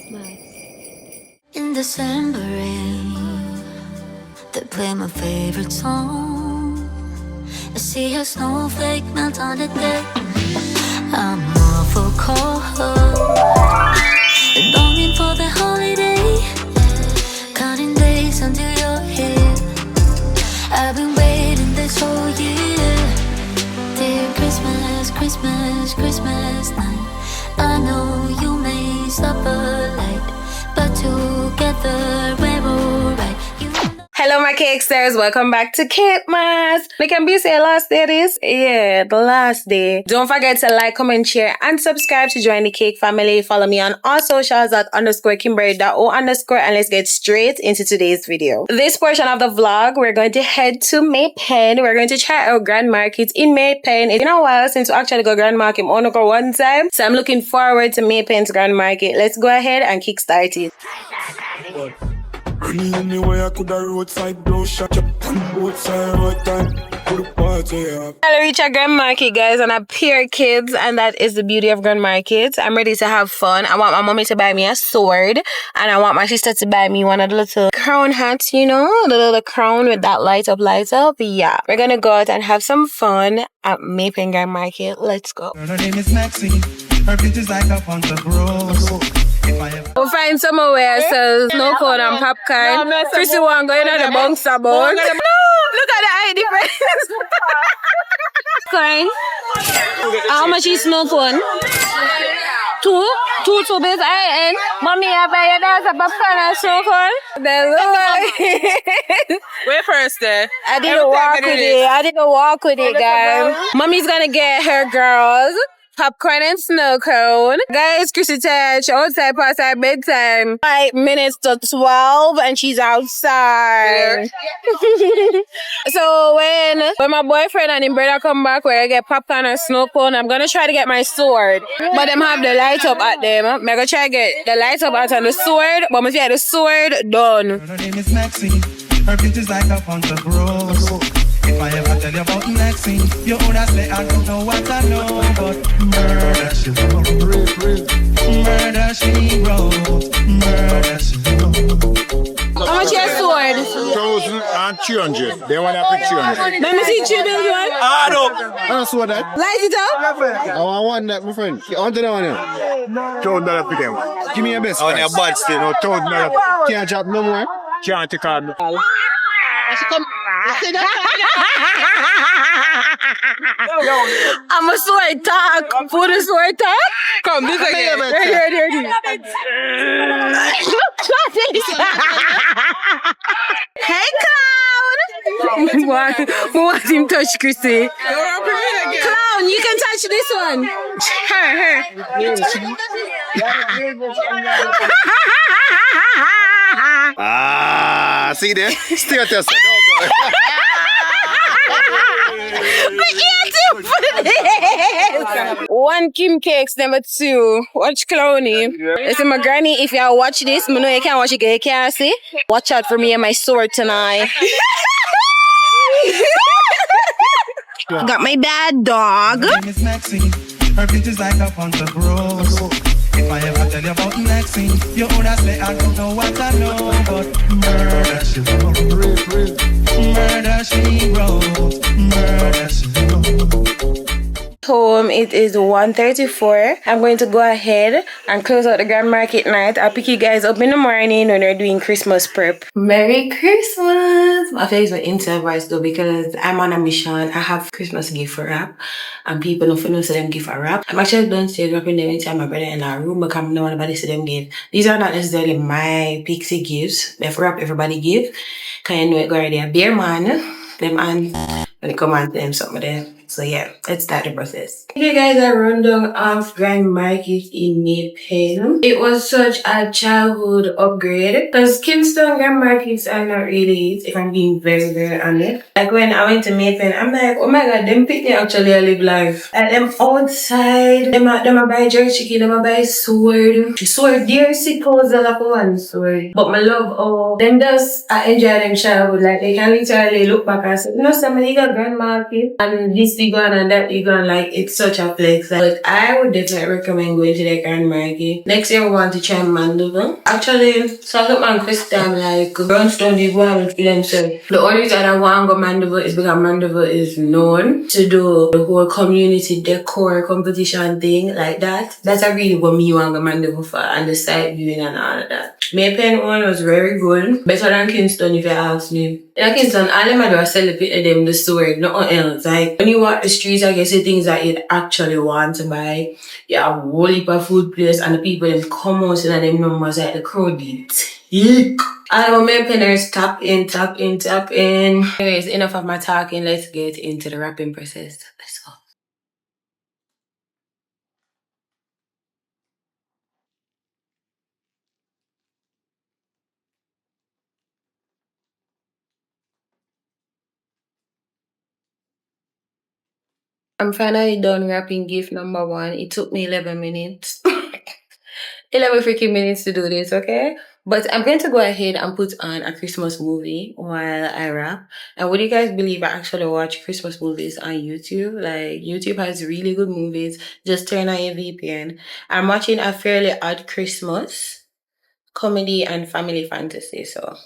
Christmas. In December rain, they play my favorite song. I see a snowflake melt on the deck. I'm awful cold, longing for the holiday, counting days until you're here. I've been waiting this whole year. Dear Christmas, Christmas, Christmas night. I know you may stop a light, but together we're alright. Hello my Cakesters, welcome back to CAKEMAS. Like can be say last day this? Yeah, the last day. Don't forget to like, comment, share, and subscribe to join the Cake family. Follow me on all socials at _Kimberly.o_, and let's get straight into today's video. This portion of the vlog, we're going to head to Maypen. We're going to try our grand market in Maypen. It's been a while since we actually go grand market. I only go one time, so I'm looking forward to Maypen's grand market. Let's go ahead and kickstart it. Anyway, I could have roadside blow shot up roadside right time. Put a party up. I reach a grand market, guys, and I pair kids, and that is the beauty of grand market. I'm ready to have fun. I want my mommy to buy me a sword, and I want my sister to buy me one of the little crown hats, you know, the little crown with that light up. Yeah, we're gonna go out and have some fun at Maypen Grand Market. Let's go. Her name is Maxine. Her bitch is like a bunch of rose. We'll find somewhere where it sells snow cone and popcorn. Chrissy won't go in the bunks about. No, look at the eye difference. Corn. How much is snow cone? Two bits. And mommy, I buy you a popcorn and snow cone. Wait first there. I didn't walk with it, guys. Mommy's gonna get her girls popcorn and snow cone. Guys, Chrissy touch outside past her bedtime. 5 minutes to 12 and she's outside. So when my boyfriend and his brother come back where I get popcorn and snow cone, I'm gonna try to get my sword. But them have the light up at them. I'm gonna try to get the light up at on the sword. But if you have the sword, done. Her name is Maxine. Her bitch is like a bunch of rose. If I ever tell you about Maxine, you would say I don't know what I know, but murder she wrote, murder she wrote, murder she wrote. How much your sword? 1,200. They want to put 200. Let me see you build one. I don't see that. Light it up. I want that, my friend. I want that one. $1,000 for them. Give me your best. On your bad still, no $1,000. Can't drop no more. Can't take on. I'm a sword talk. Put a sword talk. Come, this again. Ready. Hey, clown. Want him touch Chrissy? Clown, you can touch this one. Her. See there? Stay at us. One Kim Cakes, number 2. Watch Clowny. Listen, my granny, if y'all watch this, I know you can't watch it, you can't see. Watch out for me and my sword tonight. Got my bad dog. Her name is Maxine. Her bitch is like a bunch of rose. If I ever tell you about Maxine, you would say I don't know what I know, but murder she wrote, murder she wrote, murder she wrote. Home, it is 1:34. I'm going to go ahead and close out the grand market night. I'll pick you guys up in the morning when we're doing Christmas prep. Merry Christmas! My face went into voice though because I'm on a mission. I have Christmas gift for wrap and people don't know so them gift for wrap. I'm actually downstairs wrapping them inside my brother in our room because I don't want nobody see them give. These are not necessarily my Pixie gifts. They have wrap everybody give. Cause you know it go already a beer man. Them and when it come on to them something there. So yeah, let's start the process. Okay guys, I rundown of Grand Market in Maypen. It was such a childhood upgrade because Kingston Grand Markets are not really it, if I'm being very, very honest. Like when I went to Maypen, I'm like, oh my god, them picnic actually live life. Like them outside, them a buy jerk chicken, them a buy sword. Sword, dear sickles are like one sword. But my love, oh, them just I enjoy them childhood. Like they can literally look back and say, you know, somebody got Grand Market and this this you gonna and that you gonna like it's such a flex. But I would definitely recommend going to the Grand Market. Next year we want to try Mandeville. Actually, so I got my Chris time like Brownstone they go and for themselves. The only reason I want to go Mandeville is because Mandeville is known to do the whole community decor competition thing like that. That's a really what me want to go Mandeville for, and the site viewing and all of that. My pen one was very good. Better than Kingston if you ask me. In Kingston, all them do is celebrate them the store, nothing else. Like when you walk the streets, I guess the things that you actually want to buy. You have a whole heap of food place and the people them come out and them numbers like the crowd eat. I want my penners tap in. Anyways, enough of my talking. Let's get into the wrapping process. Let's go. I'm finally done wrapping gift number 1. It took me 11 minutes. 11 freaking minutes to do this, okay? But I'm going to go ahead and put on a Christmas movie while I wrap. And would you guys believe I actually watch Christmas movies on YouTube? Like, YouTube has really good movies. Just turn on your VPN. I'm watching A Fairly Odd Christmas, comedy and family fantasy. So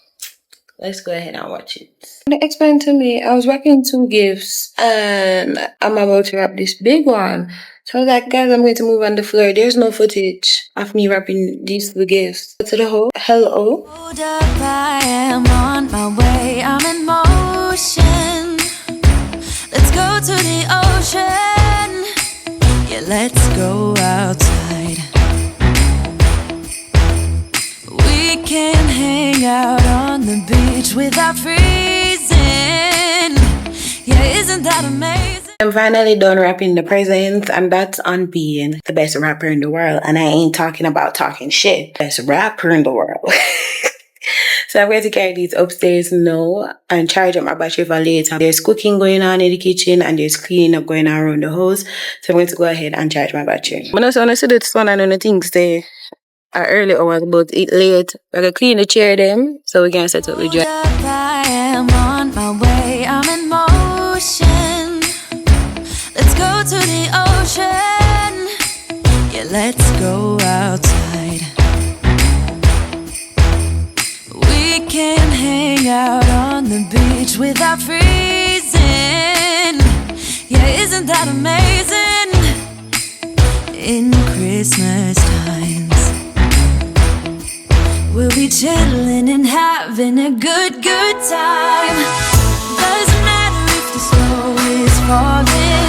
let's go ahead and watch it. They explained to me I was wrapping 2 gifts and I'm about to wrap this big one. So I was like, guys, I'm going to move on the floor. There's no footage of me wrapping these 2 gifts. To the whole, hello. Hold up, I am on my way. I'm in motion. Let's go to the ocean. Yeah, let's go outside. We can hang out on the beach without freezing. Yeah, isn't that amazing? I'm finally done wrapping the presents, and that's on being the best rapper in the world. And I ain't talking about talking shit. Best rapper in the world. So I'm going to carry these upstairs now and charge up my battery for later. There's cooking going on in the kitchen and there's cleaning up going on around the house. So I'm going to go ahead and charge my battery. When I see this one, I know the things they are early hours, but it late. We're going to clean the chair them so we can set up the job. I am on my way. I'm in motion. Let's go to the ocean. Yeah, let's go outside. We can hang out on the beach without freezing. Yeah, isn't that amazing? In Christmas times, we'll be chilling and having a good time. Doesn't matter if the snow is falling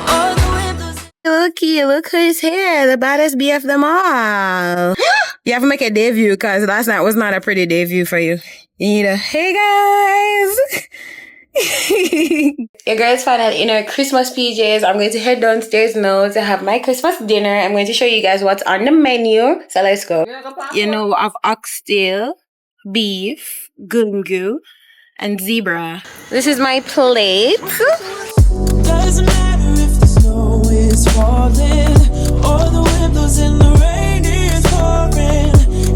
or the wind blows. Look who's here, the baddest BF of them all. You have to make a debut because last night was not a pretty debut for you. You need a, hey guys. Your girl's finally in her Christmas PJs. I'm going to head downstairs now to have my Christmas dinner. I'm going to show you guys what's on the menu. So let's go. You know, of oxtail, beef, gungu, and zebra. This is my plate. Doesn't matter if the snow is falling or the wind blows and the rain is pouring.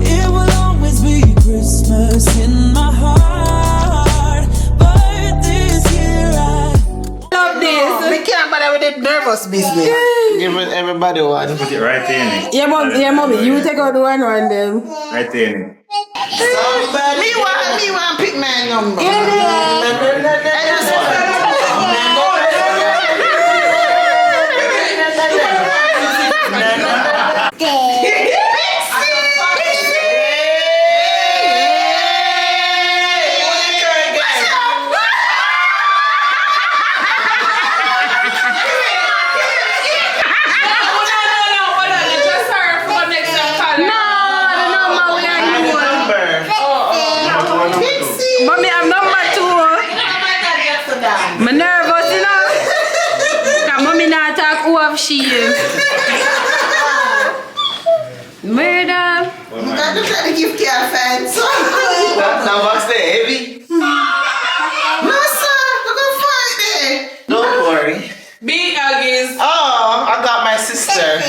It will always be Christmas in my heart. But this year I Love this. We can't bother with the nervous business. Give everybody one. Put it right there. Yeah, mommy, you take out the one on them. Right there. Me want pick my number. Mommy, I'm number 2. I'm nervous, you know. Cause mommy not talk who of she is. Murder. You got to try to give your fans. Now what's the heavy? No sir, we're gonna fight there. Don't worry. Big Aggies. Oh, I got my sister.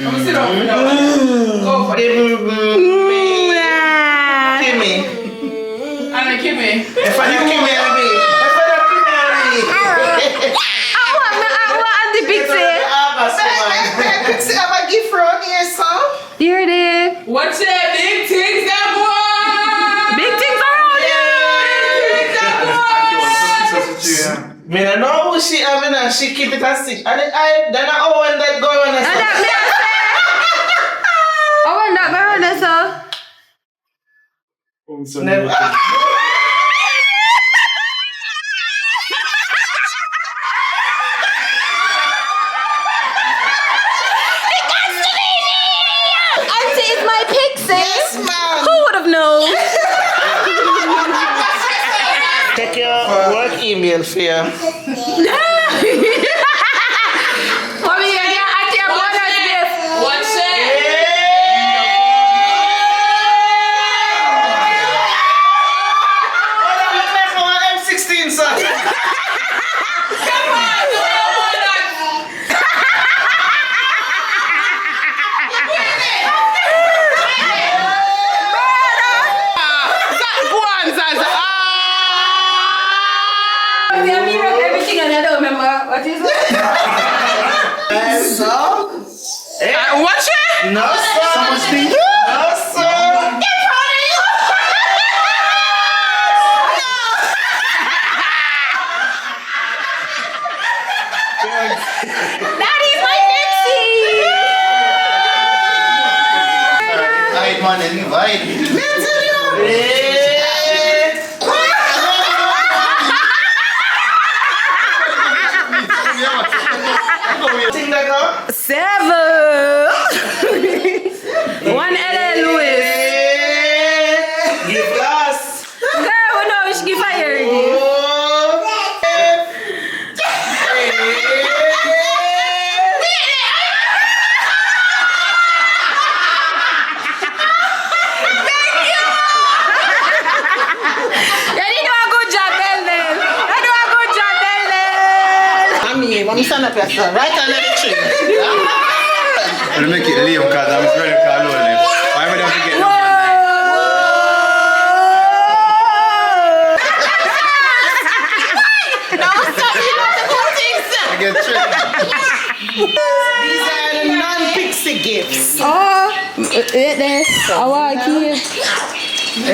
Sit down. Go for it. Kimmy. And Kimmy. If I don't Kimmy, I'll be. Pixie, I'm a gift from here, son. Here it is. What's that? Big things that boy. Big things around here. Me no know who she I mean she keep it a secret. And then I when that go on and that me I want that go on so. Never. Auntie is my Pixie. Yes, ma'am. Who would have known? Check your work email for you. Mommy, you get auntie a bonus gift. What's that? M16, son. Everything and I don't remember. What is it? So? What's that? No, sir. No, sir. That is my Pixie. I man, invite. Seven. One LL Lewis. Give glass. Girl, we know we should give fire. I'm stand up here, sir. Right under the tree. I'll make it Liam because I'm very call on him. Why would I forget him? I get tricked. These are the non-Pixie gifts. Oh, wait there. I want to keep.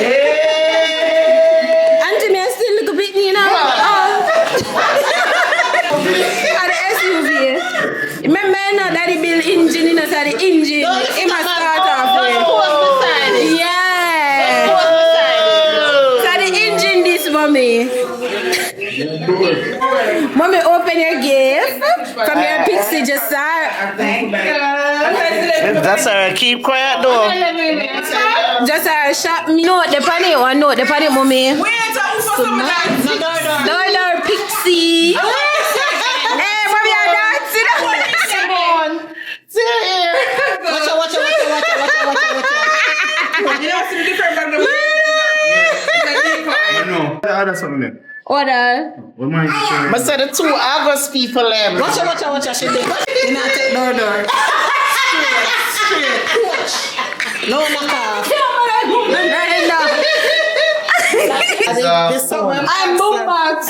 Auntie, me I still look a bit, you know. At the SUV. Remember, you know, that the build engine, you know, so the engine, it must start off with. Yeah. So the engine, this mommy. Mommy, open your gift from your Pixie, just start. That's her. Keep quiet, though. Just shop me. No, the panny one, no, the panny, mommy. Wait, I'm for some of that. No, Pixie. Hey, mommy, I'm dancing. Come on. See here. Watch out. You know, see the different bag of No, other something there. Order. What man is showing? I said the 2 August people. Watch out. She did. You not take door. Straight. Coach. No knock off. This one. I'm boombox.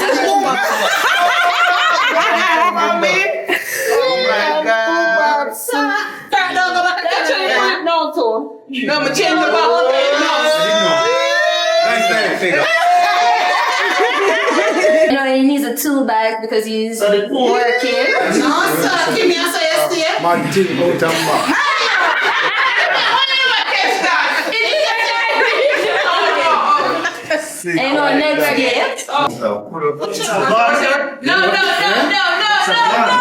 Mommy. Oh my God. No, I'm change the bottle. Nice figure. No, he needs a tool bag because he's working. No, sir. Give me a say. Man, think out and back. Ain't no next gift. No. Magic, man.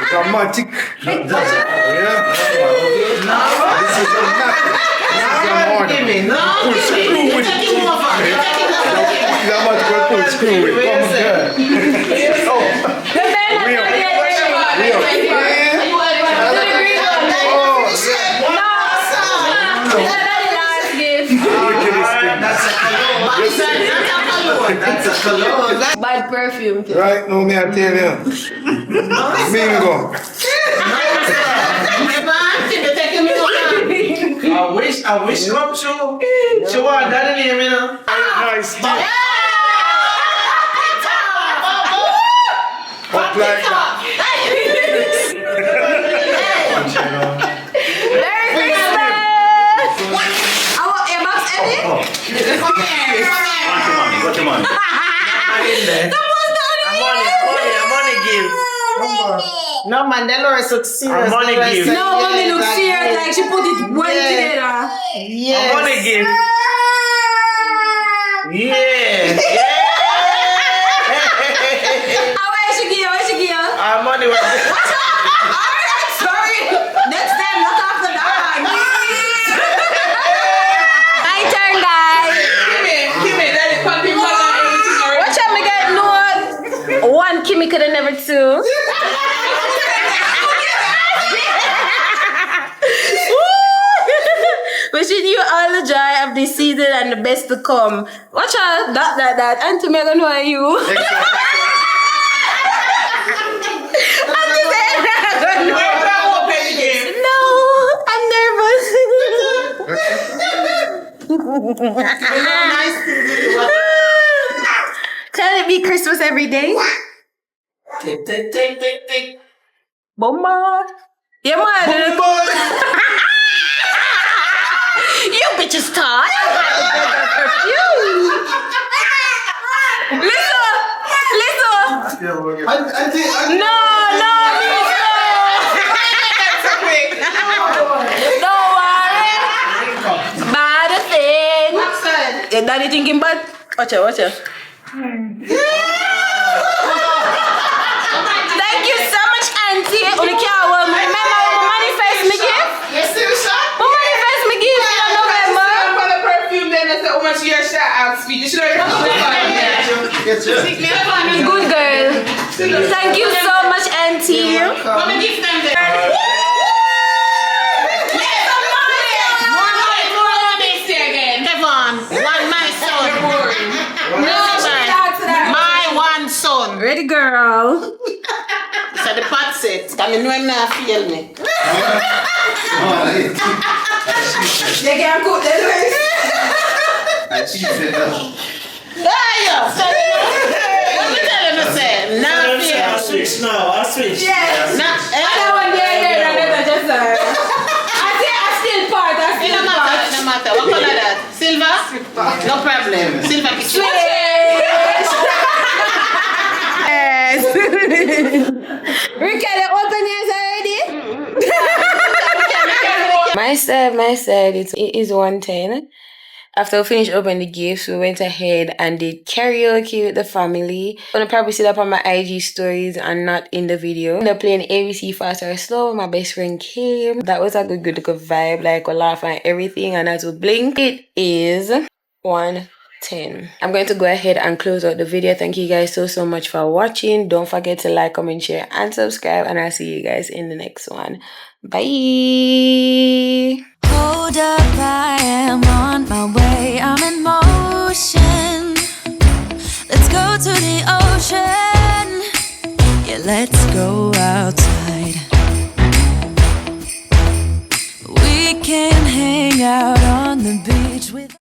Dramatic. Yeah. This is a knack. Give me. No. Pull screw with it. This is a magical pull screw with it. Come here. Oh. That's a cologne. Bad perfume. Right now, me I tell you. Bingo. wish come true. She want that name, you know. Nice. Up like that. Merry Christmas! I want a box, Eddie. Come here. What's your money? Money give. No man, they know it's so serious. Money give. No, mommy looks serious, like she put it well together. Yes. Money give. Yeah. Where she give? Our money was. Alright, sorry. Next time, look after that. My turn, guys. Kimmy, that is pumping for everything. Watch out, me get no. One Kimmy could have never two. Wishing you all the joy of this season and the best to come. Watch out, that. Auntie Megan, who are you? Auntie Megan, no, I'm nervous. Can it be Christmas every day? Take. Bomba. Yeah, man. You bitches thought. Listen. No, don't worry. Bad thing. Your daddy thinking bad. Watch out. Thank you so much, Auntie. Only care remember my manifest me gift. Yes, sir. My manifest me gift in November. For the perfume, then that's how much your shot out speed. You should have Good girl. Thank you so much, Auntie. Come and give them there. Ready, girl. So the pot set. I mean, when I feel me. They can't cook that way. There you go. What me telling you, say? Now feel. I'll switch. Yes. Now, That one there, that just I still part. no matter. What color that? Silver? No problem. Silver picture. Yes. Ricky, open yours already? My side, it is 1:10. After we finished opening the gifts, we went ahead and did karaoke with the family. I'm gonna probably see that on my IG stories and not in the video. They're playing ABC Fast or Slow. My best friend came. That was a good vibe, like we laugh and everything. And as we blink, it is 1:10. I'm going to go ahead and close out the video. Thank you guys so much for watching. Don't forget to like, comment, share, and subscribe. And I'll see you guys in the next one. Bye. Hold up, I am on my way, I'm in motion. Let's go to the ocean. Yeah, let's go outside. We can hang out on the beach with